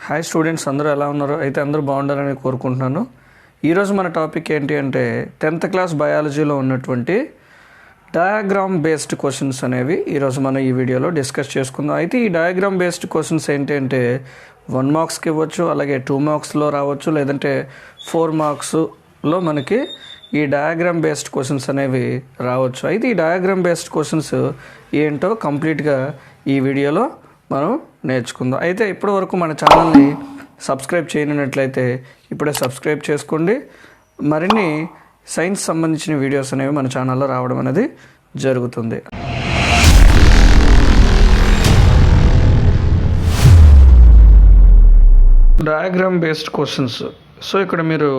Hi students, అందరూ ఎలా ఉన్నారు? అయితే అందరూ బాగుండాలని కోరుకుంటున్నాను. ఈరోజు మన టాపిక్ ఏంటి అంటే 10th క్లాస్ బయాలజీలో ఉన్నటువంటి డయాగ్రామ్ బేస్డ్ క్వశ్చన్స్ అనేవి ఈరోజు మనం ఈ వీడియోలో డిస్కస్ చేసుకుందాం. అయితే ఈ డయాగ్రామ్ బేస్డ్ క్వశ్చన్స్ ఏంటి అంటే 1 మార్క్స్కి ఇవ్వచ్చు, అలాగే 2 మార్క్స్లో రావచ్చు, లేదంటే 4 మార్క్స్లో మనకి ఈ డయాగ్రామ్ బేస్డ్ క్వశ్చన్స్ అనేవి రావచ్చు. అయితే ఈ డయాగ్రామ్ బేస్డ్ క్వశ్చన్స్ ఏంటో కంప్లీట్గా ఈ వీడియోలో మనం నేర్చుకుందాం. అయితే ఇప్పటివరకు మన ఛానల్ని సబ్స్క్రైబ్ చేయనట్లయితే ఇప్పుడే సబ్స్క్రైబ్ చేసుకోండి. మరిన్ని సైన్స్ సంబంధించిన వీడియోస్ అనేవి మన ఛానల్లో రావడం అనేది జరుగుతుంది. Diagram based questions. సో ఇక్కడ మీరు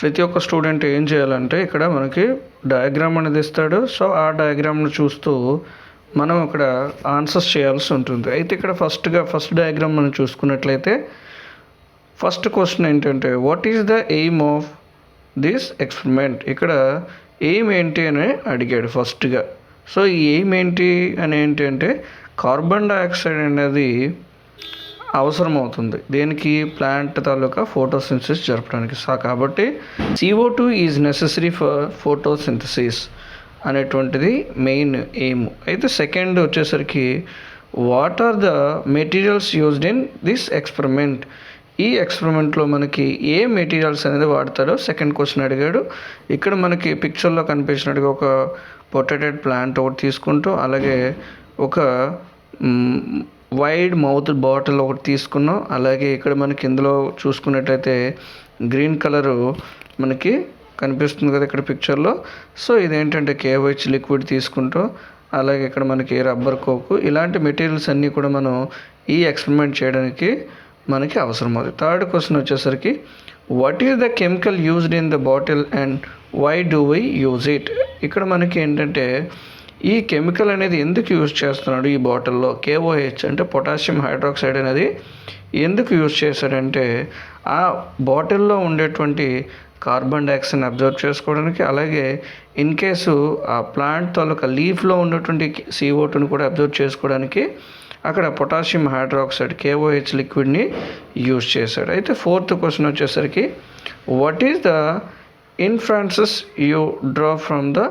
ప్రతి ఒక్క స్టూడెంట్ ఏం చేయాలంటే ఇక్కడ మనకి డయాగ్రామ్ అనేది ఇస్తాడు. సో ఆ డయాగ్రామ్ను చూస్తూ మనం ఇక్కడ ఆన్సర్స్ చేయాల్సి ఉంటుంది. అయితే ఇక్కడ ఫస్ట్ డయాగ్రామ్ మనం చూసుకున్నట్లయితే ఫస్ట్ క్వశ్చన్ ఏంటంటే what is the aim of this experiment. ఇక్కడ ఎయిమ్ ఏంటి అని అడిగాడు ఫస్ట్గా. సో ఈ ఎయిమ్ ఏంటి అని ఏంటంటే కార్బన్ డైఆక్సైడ్ అనేది అవసరం అవుతుంది దేనికి, ప్లాంట్ తాలూకా ఫోటోసింథసిస్ జరపడానికి. కాబట్టి CO2 is necessary for photosynthesis అనేటువంటిది మెయిన్ ఎయిమ్. అయితే సెకండ్ వచ్చేసరికి what are the materials used in this experiment. ఈ ఎక్స్పెరిమెంట్లో మనకి ఏ మెటీరియల్స్ అనేది వాడతారో సెకండ్ క్వశ్చన్ అడిగాడు. ఇక్కడ మనకి పిక్చర్లో కనిపించినట్టుగా ఒక పొటాటెడ్ ప్లాంట్ ఒకటి తీసుకుంటూ, అలాగే ఒక వైడ్ మౌత్ బాటిల్ ఒకటి తీసుకున్నాం. అలాగే ఇక్కడ మనకి ఇందులో చూసుకున్నట్లయితే గ్రీన్ కలరు మనకి కనిపిస్తుంది కదా ఇక్కడ పిక్చర్లో. సో ఇదేంటంటే KOH లిక్విడ్ తీసుకుంటూ, అలాగే ఇక్కడ మనకి రబ్బర్ కోకు, ఇలాంటి మెటీరియల్స్ అన్నీ కూడా మనం ఈ ఎక్స్పెరిమెంట్ చేయడానికి మనకి అవసరం అవుతుంది. థర్డ్ క్వశ్చన్ వచ్చేసరికి what is the chemical used in the bottle and why do why use it. ఇక్కడ మనకి ఏంటంటే ఈ కెమికల్ అనేది ఎందుకు యూజ్ చేస్తున్నాడు ఈ బాటిల్లో, KOH అంటే పొటాషియం హైడ్రాక్సైడ్ అనేది ఎందుకు యూజ్ చేశాడంటే ఆ బాటిల్లో ఉండేటువంటి కార్బన్ డైఆక్సైడ్ని అబ్జర్వ్ చేసుకోవడానికి, అలాగే ఇన్ కేసు ఆ ప్లాంట్ తాలూకా లీఫ్లో ఉన్నటువంటి CO2ని కూడా అబ్జర్వ్ చేసుకోవడానికి అక్కడ పొటాషియం హైడ్రాక్సైడ్ KOH లిక్విడ్ని యూజ్ చేశాడు. అయితే ఫోర్త్ క్వశ్చన్ వచ్చేసరికి what is the inferences you draw from the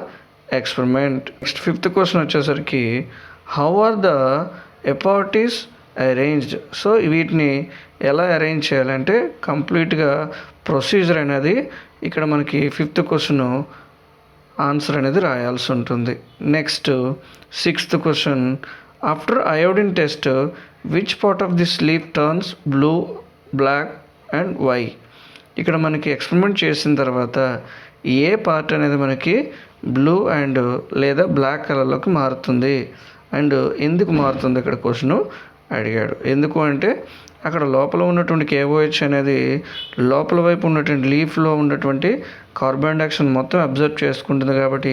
experiment. Next fifth question వచ్చేసరికి how are the apparatus arranged. So వీటిని ఎలా అరేంజ్ చేయాలంటే కంప్లీట్గా ప్రొసీజర్ అనేది ఇక్కడ మనకి ఫిఫ్త్ క్వశ్చన్ ఆన్సర్ అనేది రాయాల్సి ఉంటుంది. Next sixth question after iodine test which part of this leaf turns blue, black and why. ఇక్కడ మనకి ఎక్స్పెరిమెంట్ చేసిన తర్వాత ఏ పార్ట్ అనేది మనకి బ్లూ అండ్ లేదా బ్లాక్ కలర్లోకి మారుతుంది అండ్ ఎందుకు మారుతుంది ఇక్కడ క్వశ్చన్ అడిగాడు. ఎందుకు అంటే అక్కడ లోపల ఉన్నటువంటి KOH అనేది లోపల వైపు ఉన్నటువంటి లీఫ్లో ఉన్నటువంటి కార్బన్ డైఆక్సైడ్ మొత్తం అబ్జర్వ్ చేసుకుంటుంది కాబట్టి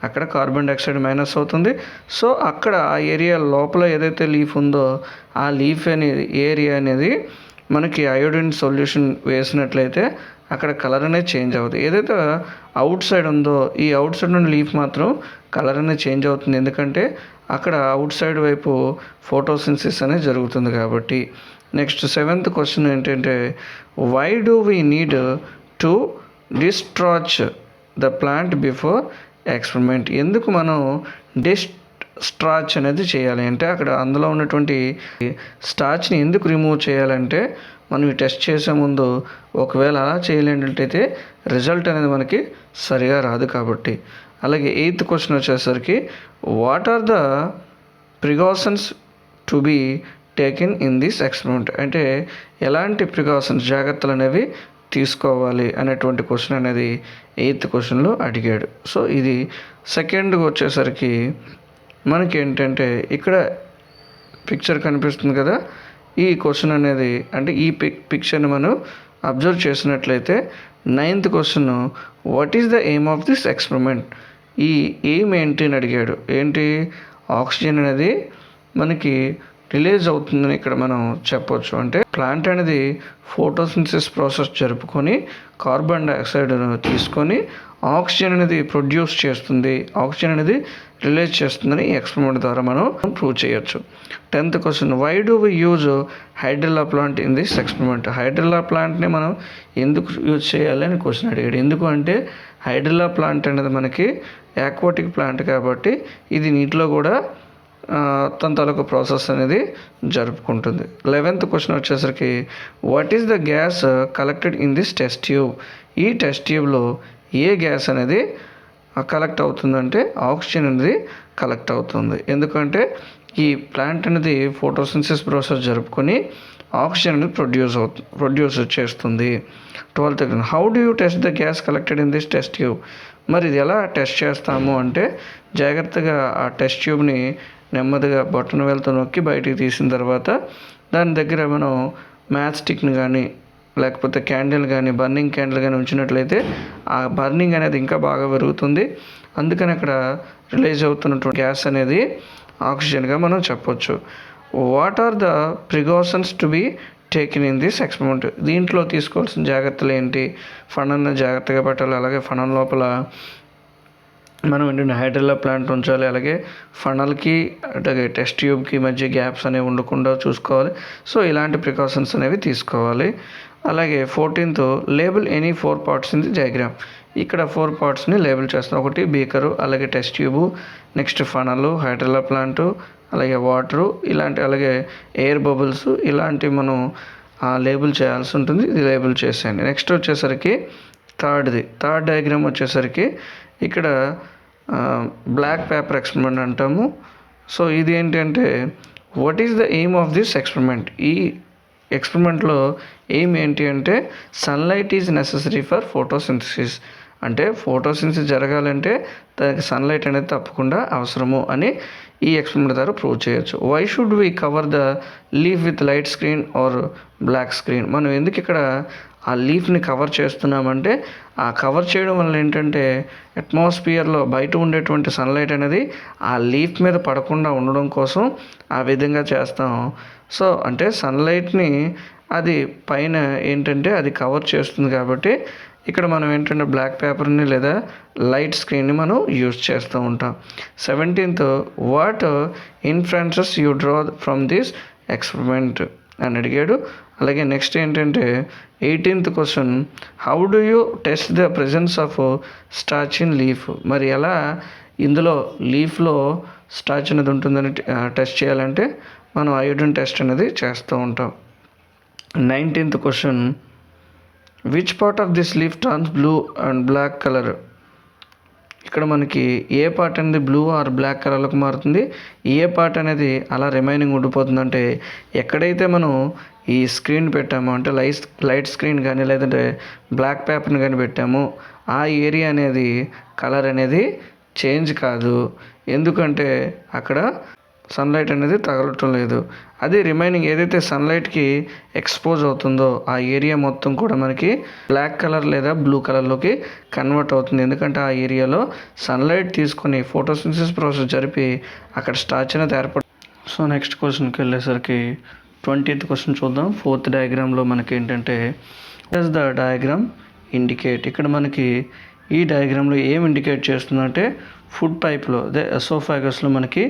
అక్కడ కార్బన్ డైఆక్సైడ్ మైనస్ అవుతుంది. సో అక్కడ ఆ ఏరియా లోపల ఏదైతే లీఫ్ ఉందో ఆ లీఫ్ అనేది ఏరియా అనేది మనకి అయోడిన్ సొల్యూషన్ వేసినట్లయితే అక్కడ కలర్ అనేది చేంజ్ అవుతుంది. ఏదైతే అవుట్ సైడ్ ఉందో ఈ అవుట్ సైడ్ నుండి లీఫ్ మాత్రం కలర్ అనేది చేంజ్ అవుతుంది, ఎందుకంటే అక్కడ అవుట్ సైడ్ వైపు ఫోటోసింథసిస్ అనేది జరుగుతుంది కాబట్టి. నెక్స్ట్ సెవెంత్ క్వశ్చన్ ఏంటంటే why do we need to destarch the plant before experiment. ఎందుకు మనం డిస్ట్రాచ్ అనేది చేయాలి అంటే అక్కడ అందులో ఉన్నటువంటి స్టార్చ్ని ఎందుకు రిమూవ్ చేయాలంటే మనం ఈ టెస్ట్ చేసే ముందు ఒకవేళ అలా చేయలేనట్లయితే రిజల్ట్ అనేది మనకి సరిగా రాదు కాబట్టి. అలాగే ఎయిత్ క్వశ్చన్ వచ్చేసరికి what are the precautions to be taken in this experiment. అంటే ఎలాంటి ప్రికాషన్స్ జాగ్రత్తలు అనేవి తీసుకోవాలి అనేటువంటి క్వశ్చన్ అనేది ఎయిత్ క్వశ్చన్లో అడిగాడు. సో ఇది సెకండ్గా వచ్చేసరికి మనకి ఏంటంటే ఇక్కడ పిక్చర్ కనిపిస్తుంది కదా, ఈ క్వశ్చన్ అనేది అంటే ఈ పిక్చర్ని మనం అబ్జర్వ్ చేసినట్లయితే ninth question what is the aim of this experiment. ఈ ఎయిమ్ ఏంటి అని అడిగాడు. ఏంటి, ఆక్సిజన్ అనేది మనకి రిలీజ్ అవుతుందని ఇక్కడ మనం చెప్పొచ్చు. అంటే ప్లాంట్ అనేది ఫోటోసింథసిస్ ప్రాసెస్ జరుపుకొని కార్బన్ డైఆక్సైడ్ తీసుకొని ఆక్సిజన్ అనేది ప్రొడ్యూస్ చేస్తుంది, ఆక్సిజన్ అనేది రిలీజ్ చేస్తుందని ఈ ఎక్స్పెరిమెంట్ ద్వారా మనం ప్రూవ్ చేయొచ్చు. 10th question, why do we use hydrilla plant in this experiment? Hydrilla ప్లాంట్ని మనం ఎందుకు యూజ్ చేయాలి అని క్వశ్చన్ అడిగాడు. ఎందుకు అంటే హైడ్రిల్లా ప్లాంట్ అనేది మనకి ఆక్వాటిక్ ప్లాంట్ కాబట్టి ఇది నీటిలో కూడా తన తాలూకు ప్రాసెస్ అనేది జరుపుకుంటుంది. 11th క్వశ్చన్ వచ్చేసరికి, what is the gas collected in this test tube? ఈ టెస్ట్ ట్యూబ్లో ఏ గ్యాస్ అనేది కలెక్ట్ అవుతుందంటే ఆక్సిజన్ అనేది కలెక్ట్ అవుతుంది. ఎందుకంటే ఈ ప్లాంట్ అనేది ఫోటోసింథసిస్ ప్రాసెస్ జరుపుకొని ఆక్సిజన్ అనేది ప్రొడ్యూస్ చేస్తుంది. 12th, how do you test the gas collected in this test tube? మరి ఇది ఎలా టెస్ట్ చేస్తాము అంటే జాగ్రత్తగా ఆ టెస్ట్ ట్యూబ్ని నెమ్మదిగా బటన్ వేలుతో నొక్కి బయటికి తీసిన తర్వాత దాని దగ్గర మనం మ్యాచ్ స్టిక్ని కానీ లేకపోతే క్యాండిల్ కానీ బర్నింగ్ క్యాండిల్ కానీ ఉంచినట్లయితే ఆ బర్నింగ్ అనేది ఇంకా బాగా పెరుగుతుంది. అందుకని అక్కడ రిలీజ్ అవుతున్నటువంటి గ్యాస్ అనేది ఆక్సిజన్గా మనం చెప్పొచ్చు. What are the precautions to be taken in this experiment? దీంట్లో తీసుకోవాల్సిన జాగ్రత్తలు ఏంటి? ఫణాన్ని జాగ్రత్తగా పెట్టాలి, అలాగే ఫణం లోపల మనం ఏంటంటే హైడ్రిల్లా ప్లాంట్ ఉంచాలి, అలాగే ఫనల్కి అలాగే టెస్ట్ ట్యూబ్కి మధ్య గ్యాప్స్ అనేవి ఉండకుండా చూసుకోవాలి. సో ఇలాంటి ప్రికాషన్స్ అనేవి తీసుకోవాలి. అలాగే 14th, label any 4 parts in the diagram. ఇక్కడ 4 పార్ట్స్ని లేబుల్ చేస్తాం. ఒకటి బీకరు, అలాగే test tube, next funnel, hydrilla plant, అలాగే వాటరు, ఇలాంటి అలాగే ఎయిర్ బబుల్స్, ఇలాంటివి మనం లేబుల్ చేయాల్సి ఉంటుంది. ఇది లేబుల్ చేసేయండి. నెక్స్ట్ వచ్చేసరికి థర్డ్ డయాగ్రామ్ వచ్చేసరికి ఇక్కడ బ్లాక్ పేపర్ ఎక్స్పెరిమెంట్ అంటాము. సో ఇది ఏంటంటే what is the aim of this experiment? ఈ ఎక్స్పెరిమెంట్లో ఎయిమ్ ఏంటి అంటే sunlight is necessary for photosynthesis. అంటే ఫోటోసింథసిస్ జరగాలంటే దానికి సన్లైట్ అనేది తప్పకుండా అవసరము అని ఈ ఎక్స్పెరిమెంట్ ద్వారా ప్రూవ్ చేయొచ్చు. Why should we cover the leaf with light screen or black screen? మనం ఎందుకు ఇక్కడ ఆ లీఫ్ని కవర్ చేస్తున్నామంటే ఆ కవర్ చేయడం వల్ల ఏంటంటే అట్మాస్ఫియర్లో బయట ఉండేటువంటి సన్లైట్ అనేది ఆ లీఫ్ మీద పడకుండా ఉండడం కోసం ఆ విధంగా చేస్తాం. సో అంటే సన్లైట్ని అది పైన ఏంటంటే అది కవర్ చేస్తుంది కాబట్టి ఇక్కడ మనం ఏంటంటే బ్లాక్ పేపర్ని లేదా లైట్ స్క్రీన్ని మనం యూజ్ చేస్తూ ఉంటాం. 17th, what inferences you draw from this experiment అని అడిగాడు. అలాగే నెక్స్ట్ ఏంటంటే 18th question, how do you test the presence of starch in leaf? మరి ఎలా ఇందులో లీఫ్లో స్టార్చ్ అనేది ఉంటుందని టెస్ట్ చేయాలంటే మనం అయోడిన్ టెస్ట్ అనేది చేస్తూ ఉంటాం. 19th question, which part of this leaf turns blue and black colour? ఇక్కడ మనకి ఏ పార్ట్ అనేది బ్లూ ఆర్ బ్లాక్ కలర్లోకి మారుతుంది, ఏ పార్ట్ అనేది అలా రిమైనింగ్ ఉండిపోతుందంటే ఎక్కడైతే మనం ఈ స్క్రీన్ పెట్టామో అంటే లైట్ స్క్రీన్ కానీ లేదంటే బ్లాక్ పేపర్ని కానీ పెట్టామో ఆ ఏరియా అనేది కలర్ అనేది చేంజ్ కాదు. ఎందుకంటే అక్కడ సన్లైట్ అనేది తగలటం లేదు. అది రిమైనింగ్ ఏదైతే సన్లైట్కి ఎక్స్పోజ్ అవుతుందో ఆ ఏరియా మొత్తం కూడా మనకి బ్లాక్ కలర్ లేదా బ్లూ కలర్లోకి కన్వర్ట్ అవుతుంది. ఎందుకంటే ఆ ఏరియాలో సన్లైట్ తీసుకొని ఫోటోసింథసిస్ ప్రాసెస్ జరిపి అక్కడ స్టార్చ్ అనేది ఏర్పడుతుంది. సో నెక్స్ట్ క్వశ్చన్కి వెళ్ళేసరికి 20th క్వశ్చన్ చూద్దాం. 4th డయాగ్రామ్లో మనకి ఏంటంటే డస్ ద డయాగ్రామ్ ఇండికేట్? ఇక్కడ మనకి ఈ డయాగ్రామ్లో ఏం ఇండికేట్ చేస్తుందంటే ఫుడ్ పైప్లో అదే ఎసోఫాగస్లో మనకి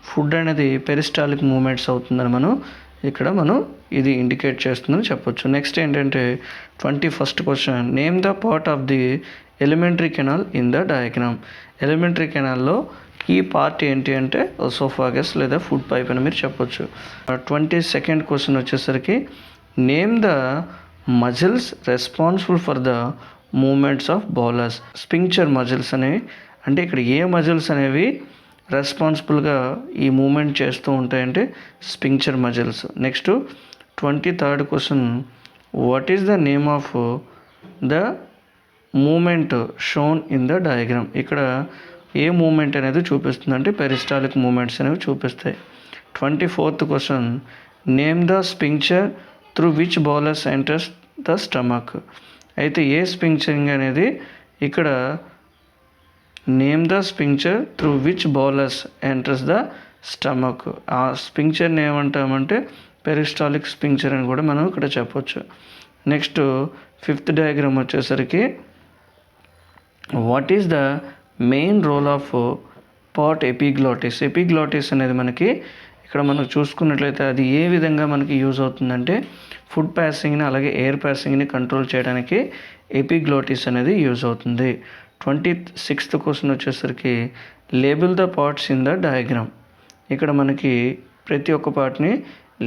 ఫుడ్ అనేది పెరిస్టాలిక్ మూమెంట్స్ అవుతుందని మనం ఇది ఇండికేట్ చేస్తుందని చెప్పొచ్చు. నెక్స్ట్ ఏంటంటే 21st question, name the part of the alimentary canal in the diagram. Alimentary కెనాల్లో ఈ పార్ట్ ఏంటి అంటే ఎసోఫాగస్ లేదా ఫుడ్ పైప్ అని మీరు చెప్పొచ్చు. 22nd క్వశ్చన్ వచ్చేసరికి name the muscles responsible for the movements of bolus. Sphincter muscles అనేవి అంటే ఇక్కడ ఏ మజిల్స్ అనేవి రెస్పాన్సిబుల్గా ఈ మూమెంట్ చేస్తూ ఉంటాయంటే sphincter muscles. Next 23rd question, what is the name of the movement shown in the diagram? ఇక్కడ ఏ మూమెంట్ అనేది చూపిస్తుంది అంటే పెరిస్టాలిక్ మూమెంట్స్ అనేవి చూపిస్తాయి. 24th question, name the sphincter through which bolus enters the stomach. అయితే ఏ స్పింక్చరింగ్ అనేది ఇక్కడ name the sphincter through which bolus enters the stomach. ఆ స్పింక్చర్ని ఏమంటామంటే పెరిస్టాలిక్ స్పింక్చర్ అని కూడా మనం ఇక్కడ చెప్పొచ్చు. నెక్స్ట్ 5th డయాగ్రామ్ వచ్చేసరికి what is the main role of pot epiglottis. Epiglottis అనేది మనకి ఇక్కడ మనకు చూసుకున్నట్లయితే అది ఏ విధంగా మనకి యూజ్ అవుతుందంటే ఫుడ్ ప్యాసింగ్ని అలాగే ఎయిర్ ప్యాసింగ్ని కంట్రోల్ చేయడానికి ఎపిగ్లాటిస్ అనేది యూజ్ అవుతుంది. 26th క్వశ్చన్ వచ్చేసరికి label the parts in the diagram. ఇక్కడ మనకి ప్రతి ఒక్క పార్ట్ని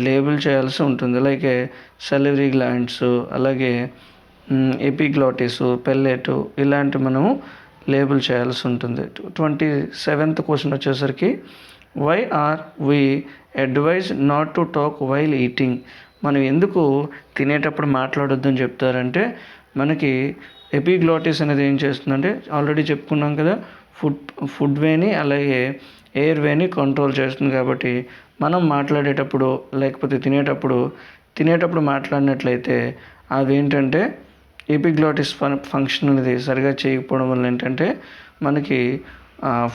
లేబుల్ చేయాల్సి ఉంటుంది. లైక్ సెలివరీ గ్లాండ్స్, అలాగే ఎపిగ్లాటిస్, పెల్లెట్, ఇలాంటి మనము లేబుల్ చేయాల్సి ఉంటుంది. 27th క్వశ్చన్ వచ్చేసరికి why are we advised not to talk while eating. మనం ఎందుకు తినేటప్పుడు మాట్లాడొద్దని చెప్తారంటే మనకి ఎపిగ్లాటిస్ అనేది ఏం చేస్తుందంటే ఆల్రెడీ చెప్పుకున్నాం కదా, ఫుడ్ వేని అలాగే ఎయిర్ వేని కంట్రోల్ చేస్తుంది. కాబట్టి మనం మాట్లాడేటప్పుడు లేకపోతే తినేటప్పుడు మాట్లాడినట్లయితే అవి ఏంటంటే ఎపిగ్లాటిస్ ఫంక్షన్ అనేది సరిగా చేయకపోవడం వల్ల ఏంటంటే మనకి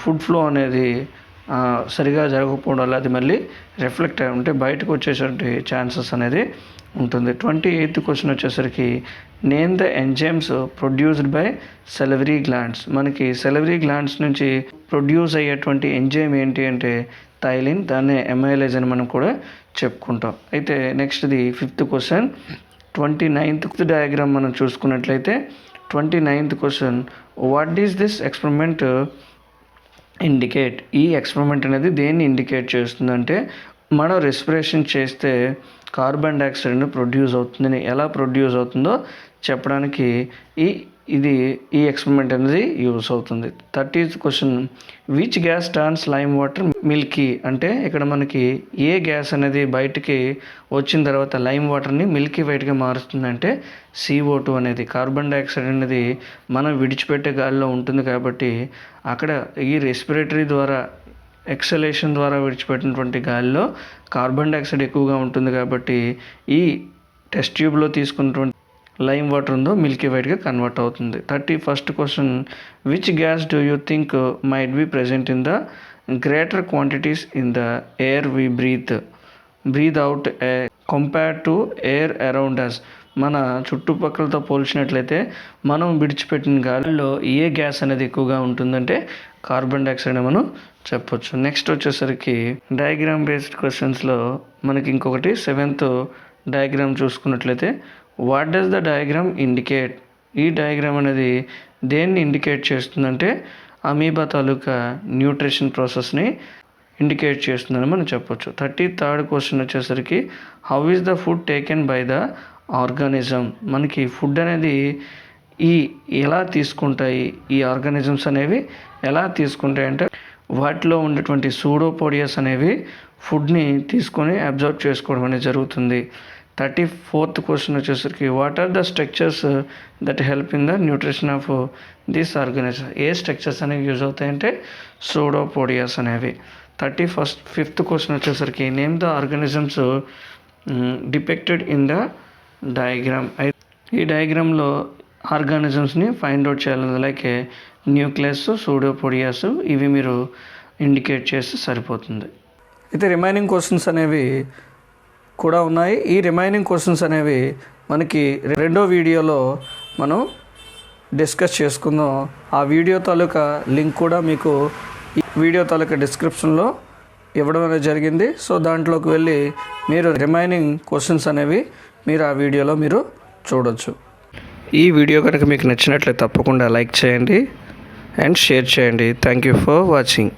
ఫుడ్ ఫ్లో అనేది సరిగా జరగకపోవడం వల్ల అది మళ్ళీ రిఫ్లెక్ట్ అయి ఉంటే బయటకు వచ్చేటువంటి ఛాన్సెస్ అనేది ఉంటుంది. 28th క్వశ్చన్ వచ్చేసరికి name the enzymes produced by salivary glands. మనకి సెలివరీ గ్లాండ్స్ నుంచి ప్రొడ్యూస్ అయ్యేటువంటి ఎంజైమ్ ఏంటి అంటే థైలిన్, దాన్ని ఎమైలేజ్ అని మనం కూడా చెప్పుకుంటాం. అయితే నెక్స్ట్ది 5th క్వశ్చన్ 29th డయాగ్రామ్ మనం చూసుకున్నట్లయితే 29th question what is this experiment indicate. ఈ ఎక్స్పెరిమెంట్ అనేది దేన్ని ఇండికేట్ చేస్తుందంటే మనం రెస్పిరేషన్ చేస్తే కార్బన్ డైఆక్సైడ్ని ప్రొడ్యూస్ అవుతుందని, ఎలా ప్రొడ్యూస్ అవుతుందో చెప్పడానికి ఈ ఎక్స్పెరిమెంట్ అనేది యూస్ అవుతుంది. 30th question which gas turns lime water Milky. అంటే ఇక్కడ మనకి ఏ గ్యాస్ అనేది బయటికి వచ్చిన తర్వాత లైమ్ వాటర్ని మిల్కీ వైట్గా మారుస్తుందంటే CO2 అనేది. కార్బన్ డైఆక్సైడ్ అనేది మనం విడిచిపెట్టే గాలిలో ఉంటుంది కాబట్టి అక్కడ ఈ రెస్పిరేటరీ ద్వారా ఎక్సలేషన్ ద్వారా విడిచిపెట్టినటువంటి గాలిలో కార్బన్ డైఆక్సైడ్ ఎక్కువగా ఉంటుంది కాబట్టి ఈ టెస్ట్ ట్యూబ్లో తీసుకున్నటువంటి లైమ్ వాటర్ ఉందో మిల్కీ వైట్గా కన్వర్ట్ అవుతుంది. 31st question which gas do you think might be present in the greater quantities in the air we breathe out compared to air around us. మన చుట్టుపక్కలతో పోల్చినట్లయితే మనం విడిచిపెట్టిన గాలిలో ఏ గ్యాస్ అనేది ఎక్కువగా ఉంటుందంటే కార్బన్ డైఆక్సైడ్ మనం చెప్పొచ్చు. నెక్స్ట్ వచ్చేసరికి డయాగ్రామ్ బేస్డ్ క్వశ్చన్స్లో మనకి ఇంకొకటి 7th డయాగ్రామ్ చూసుకున్నట్లయితే what does the diagram indicate. ఈ డయాగ్రామ్ అనేది దేన్ని ఇండికేట్ చేస్తుందంటే అమీబా తాలూకా న్యూట్రిషన్ ప్రాసెస్ని ఇండికేట్ చేస్తుందని మనం చెప్పొచ్చు. 33rd క్వశ్చన్ వచ్చేసరికి how is the food taken by the organism. మనకి ఫుడ్ అనేది ఎలా తీసుకుంటాయి, ఈ ఆర్గానిజమ్స్ అనేవి ఎలా తీసుకుంటాయి అంటే వాటిలో ఉన్నటువంటి సూడోపోడియస్ అనేవి ఫుడ్ని తీసుకొని అబ్జర్వ్ చేసుకోవడం అనేది జరుగుతుంది. 34th క్వశ్చన్ వచ్చేసరికి what are the structures that help in the nutrition of this organism. ఏ స్ట్రక్చర్స్ అనేవి యూజ్ అవుతాయంటే సూడోపోడియాస్ అనేవి. 5th క్వశ్చన్ వచ్చేసరికి name the organisms depicted in the diagram. ఈ డయాగ్రామ్లో ఆర్గానిజమ్స్ని ఫైండ్ అవుట్ చేయాలి. లైక్ న్యూక్లియస్, సూడోపోడియాస్, ఇవి మీరు ఇండికేట్ చేస్తే సరిపోతుంది. అయితే రిమైనింగ్ క్వశ్చన్స్ అనేవి కూడా ఉన్నాయి. ఈ రిమైనింగ్ క్వశ్చన్స్ అనేవి మనకి రెండో వీడియోలో మనం డిస్కస్ చేసుకుందాం. ఆ వీడియో తాలూకా లింక్ కూడా మీకు ఈ వీడియో తాలూకా డిస్క్రిప్షన్లో ఇవ్వడం అనేది జరిగింది. సో దాంట్లోకి వెళ్ళి మీరు రిమైనింగ్ క్వశ్చన్స్ అనేవి మీరు ఆ వీడియోలో మీరు చూడొచ్చు. ఈ వీడియో కనుక మీకు నచ్చినట్లయితే తప్పకుండా లైక్ చేయండి అండ్ షేర్ చేయండి. Thank you for watching.